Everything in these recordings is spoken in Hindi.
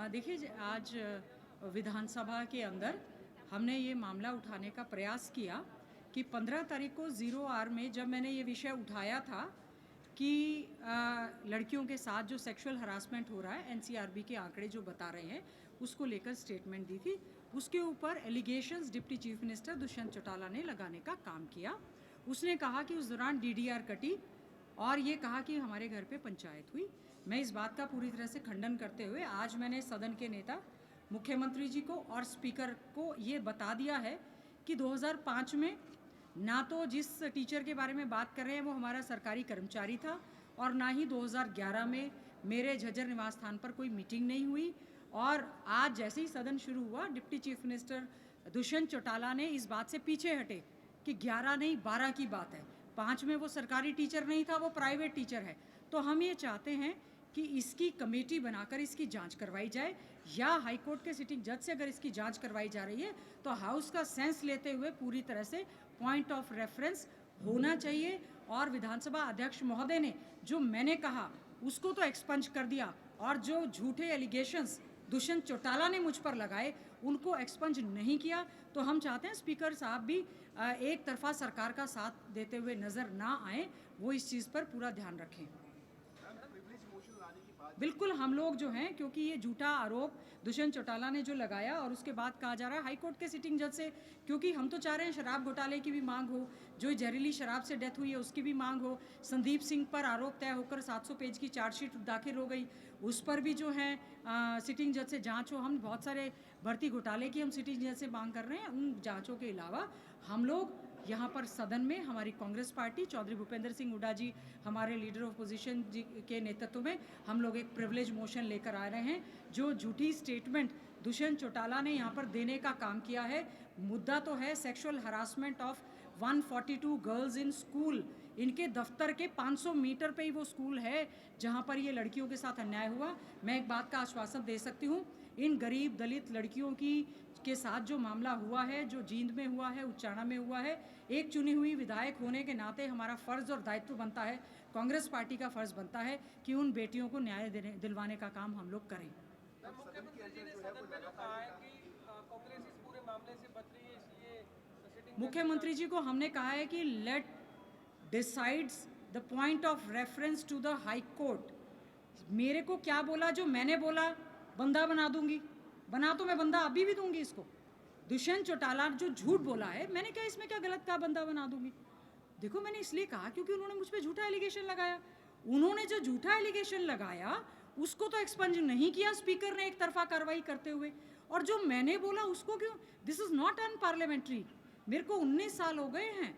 देखिए आज विधानसभा के अंदर हमने ये मामला उठाने का प्रयास किया कि 15 तारीख को 0 आवर में जब मैंने ये विषय उठाया था कि लड़कियों के साथ जो सेक्सुअल हरासमेंट हो रहा है, एनसीआरबी के आंकड़े जो बता रहे हैं, उसको लेकर स्टेटमेंट दी थी। उसके ऊपर allegations deputy chief minister Dushyant Chautala ने लगाने का काम किया। उसने कहा कि उस दौरान डीडीआर कटी और ये कहा कि हमारे घर पे पंचायत हुई। मैं इस बात का पूरी तरह से खंडन करते हुए आज मैंने सदन के नेता मुख्यमंत्री जी को और स्पीकर को ये बता दिया है कि 2005 में ना तो जिस टीचर के बारे में बात कर रहे हैं वो हमारा सरकारी कर्मचारी था और ना ही 2011 में मेरे झज्जर निवास स्थान पर कोई मीटिंग नहीं हुई। और आज जैसे ही सदन शुरू हुआ, deputy chief minister Dushyant Chautala ने इस बात से पीछे हटे कि 11 नहीं 12 की बात है। 5 में वो सरकारी टीचर नहीं था, वो प्राइवेट टीचर है। तो हम ये चाहते हैं कि इसकी कमेटी बनाकर इसकी जांच करवाई जाए, या हाईकोर्ट के सिटिंग जज से अगर इसकी जांच करवाई जा रही है तो हाउस का सेंस लेते हुए पूरी तरह से पॉइंट ऑफ रेफरेंस होना चाहिए। और विधानसभा अध्यक्ष महोदय ने जो मैंने कहा उसको तो एक्सपंज कर दिया, और जो झूठे एलिगेशंस दुष्यंत चौटाला ने मुझ पर लगाए उनको एक्सपंज नहीं किया। तो हम चाहते हैं स्पीकर साहब भी एक तरफा सरकार का साथ देते हुए नज़र ना आए, वो इस चीज़ पर पूरा ध्यान रखें। बिल्कुल हम लोग जो हैं, क्योंकि ये झूठा आरोप दुष्यंत चौटाला ने जो लगाया और उसके बाद कहा जा रहा है हाईकोर्ट के सिटिंग जज से, क्योंकि हम तो चाह रहे हैं शराब घोटाले की भी मांग हो, जो जहरीली शराब से डेथ हुई है उसकी भी मांग हो। संदीप सिंह पर आरोप तय होकर 700 पेज की चार्जशीट दाखिल हो गई, उस पर भी जो है सिटिंग जज से जाँच हो। हम बहुत सारे भर्ती घोटाले की हम सिटिंग जज से मांग कर रहे हैं। उन जाँचों के अलावा हम लोग यहाँ पर सदन में हमारी कांग्रेस पार्टी, चौधरी भूपेंद्र सिंह हुड्डा जी हमारे लीडर ऑफ पोजीशन जी के नेतृत्व में हम लोग एक प्रिविलेज मोशन लेकर आ रहे हैं। जो झूठी स्टेटमेंट दुष्यंत चौटाला ने यहाँ पर देने का काम किया है, मुद्दा तो है sexual harassment of 142 girls in school. इनके दफ्तर के 500 मीटर पे ही वो स्कूल है जहाँ पर ये लड़कियों के साथ अन्याय हुआ। मैं एक बात का आश्वासन दे सकती हूँ, इन गरीब दलित लड़कियों के साथ जो मामला हुआ है, जो जींद में हुआ है, उच्चाणा में हुआ है, एक चुनी हुई विधायक होने के नाते हमारा फ़र्ज़ और दायित्व बनता है, कांग्रेस पार्टी का फ़र्ज़ बनता है कि उन बेटियों को न्याय दिलवाने का काम हम लोग करें। मुख्यमंत्री जी ने सदन में जो कहा है कि कांग्रेस इस पूरे मामले से बच रही है, इसलिए सिटिंग मुख्यमंत्री जी को हमने कहा है कि let decides the point of reference to the high court. मेरे को क्या बोला, जो मैंने बोला बंदा बना दूंगी, बना तो मैं बंदा अभी भी दूंगी इसको। दुष्यंत चौटाला जो झूठ बोला है, मैंने क्या इसमें क्या गलत कहा बंदा बना दूंगी? देखो मैंने इसलिए कहा क्योंकि उन्होंने मुझ पर झूठा एलिगेशन लगाया। उन्होंने जो झूठा एलिगेशन लगाया उसको तो एक्सपंज नहीं किया स्पीकर ने एक तरफा कार्रवाई करते हुए, और जो मैंने बोला उसको क्यों? This is not unparliamentary. मेरे को 19 साल हो गए हैं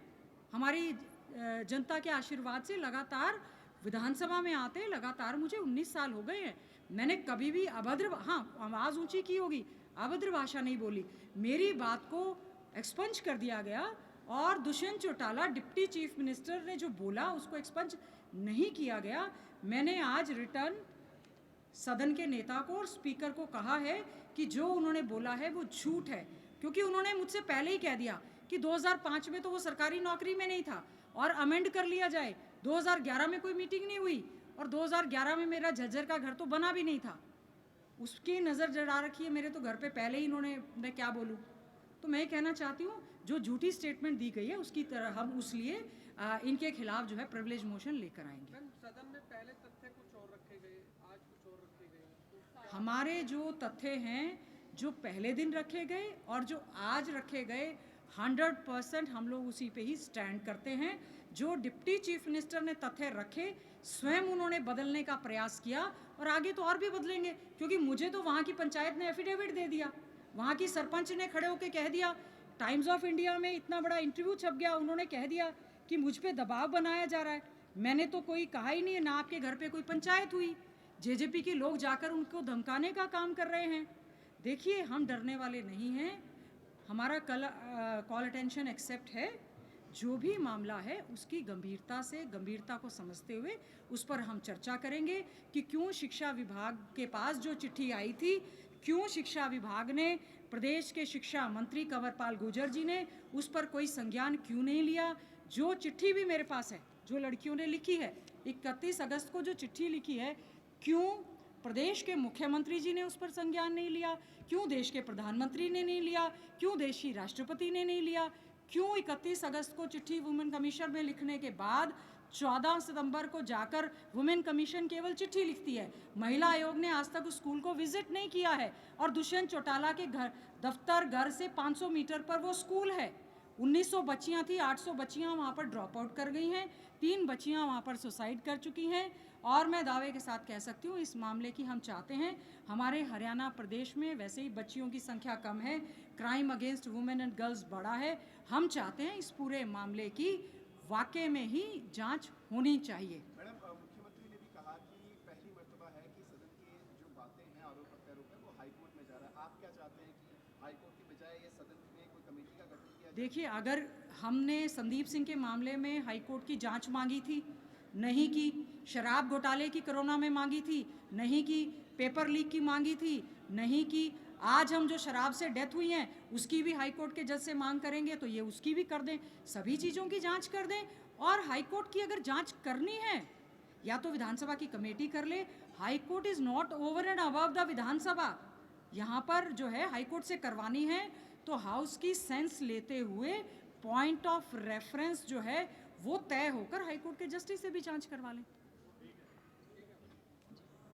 हमारी जनता के आशीर्वाद से लगातार विधानसभा में आते, लगातार मुझे 19 साल हो गए हैं। मैंने कभी भी अभद्र, हाँ आवाज़ ऊंची की होगी, अभद्र भाषा नहीं बोली। मेरी बात को एक्सपंज कर दिया गया, और Dushyant Chautala deputy chief minister ने जो बोला उसको एक्सपंज नहीं किया गया। मैंने आज रिटर्न सदन के नेता को और स्पीकर को कहा है कि जो उन्होंने बोला है वो झूठ है, क्योंकि उन्होंने मुझसे पहले ही कह दिया कि 2005 में तो वो सरकारी नौकरी में नहीं था और अमेंड कर लिया जाए। 2011 में कोई मीटिंग नहीं हुई, और 2011 में मेरा झज्जर का घर तो बना भी नहीं था। उसकी नज़र जड़ा रखी है मेरे तो घर पे पहले ही इन्होंने, मैं क्या बोलूँ। तो मैं कहना चाहती हूँ जो झूठी स्टेटमेंट दी गई है उसकी तरह हम उस लिए इनके खिलाफ जो है प्रिविलेज मोशन लेकर आएंगे। सदन में पहले तथ्य कुछ और रखे गए, आज कुछ और रखे गए। हमारे जो तथ्य हैं जो पहले दिन रखे गए और जो आज रखे गए, 100% हम लोग उसी पे ही स्टैंड करते हैं। जो डिप्टी चीफ मिनिस्टर ने तथ्य रखे, स्वयं उन्होंने बदलने का प्रयास किया, और आगे तो और भी बदलेंगे, क्योंकि मुझे तो वहाँ की पंचायत ने एफिडेविट दे दिया, वहाँ की सरपंच ने खड़े होकर कह दिया, टाइम्स ऑफ इंडिया में इतना बड़ा इंटरव्यू छप गया, उन्होंने कह दिया कि मुझ पर दबाव बनाया जा रहा है। मैंने तो कोई कहा ही नहीं है, ना आपके घर पे कोई पंचायत हुई। जेजेपी के लोग जाकर उनको धमकाने का काम कर रहे हैं। देखिए हम डरने वाले नहीं हैं, हमारा कॉल अटेंशन एक्सेप्ट है। जो भी मामला है उसकी गंभीरता को समझते हुए उस पर हम चर्चा करेंगे कि क्यों शिक्षा विभाग के पास जो चिट्ठी आई थी, क्यों शिक्षा विभाग ने, प्रदेश के शिक्षा मंत्री कंवरपाल गुर्जर जी ने उस पर कोई संज्ञान क्यों नहीं लिया। जो चिट्ठी भी मेरे पास है जो लड़कियों ने लिखी है, 31 अगस्त को जो चिट्ठी लिखी है, क्यों प्रदेश के मुख्यमंत्री जी ने उस पर संज्ञान नहीं लिया? क्यों देश के प्रधानमंत्री ने नहीं लिया? क्यों देश की राष्ट्रपति ने नहीं लिया? क्यों 31 अगस्त को चिट्ठी वुमेन कमीशन में लिखने के बाद 14 सितंबर को जाकर वुमेन कमीशन केवल चिट्ठी लिखती है? महिला आयोग ने आज तक उस स्कूल को विजिट नहीं किया है, और दुष्यंत चौटाला के घर से 500 मीटर पर वो स्कूल है। 1900 बच्चियां थी, 800 बच्चियां वहाँ पर ड्रॉप आउट कर गई हैं, 3 बच्चियां वहाँ पर सुसाइड कर चुकी हैं। और मैं दावे के साथ कह सकती हूँ इस मामले की हम चाहते हैं, हमारे हरियाणा प्रदेश में वैसे ही बच्चियों की संख्या कम है, crime against women and girls बड़ा है। हम चाहते हैं इस पूरे मामले की वाकई में ही जांच होनी चाहिए। मैडम, मुख्यमंत्री ने भी कहा कि पहली मर्तबा है कि सदन की जो बातें हैं, आरोप प्रत्यारोप है, वो हाईकोर्ट में जा रहा है। आप क्या चाहते हैं कि हाईकोर्ट की बजाय ये सदन में कोई कमेटी का गठन किया जाए? देखिए, अगर हमने संदीप सिंह के मामले में हाईकोर्ट की जांच मांगी थी, नहीं की। शराब घोटाले की कोरोना में मांगी थी, नहीं की। पेपर लीक की मांगी थी, नहीं की। आज हम जो शराब से डेथ हुई हैं उसकी भी हाईकोर्ट के जज से मांग करेंगे, तो ये उसकी भी कर दें, सभी चीज़ों की जांच कर दें। और हाईकोर्ट की अगर जांच करनी है या तो विधानसभा की कमेटी कर ले। High court is not over and above the Vidhan Sabha. यहाँ पर जो है हाईकोर्ट से करवानी है तो हाउस की सेंस लेते हुए पॉइंट ऑफ रेफरेंस जो है वो तय होकर हाईकोर्ट के जस्टिस से भी जांच करवा लें।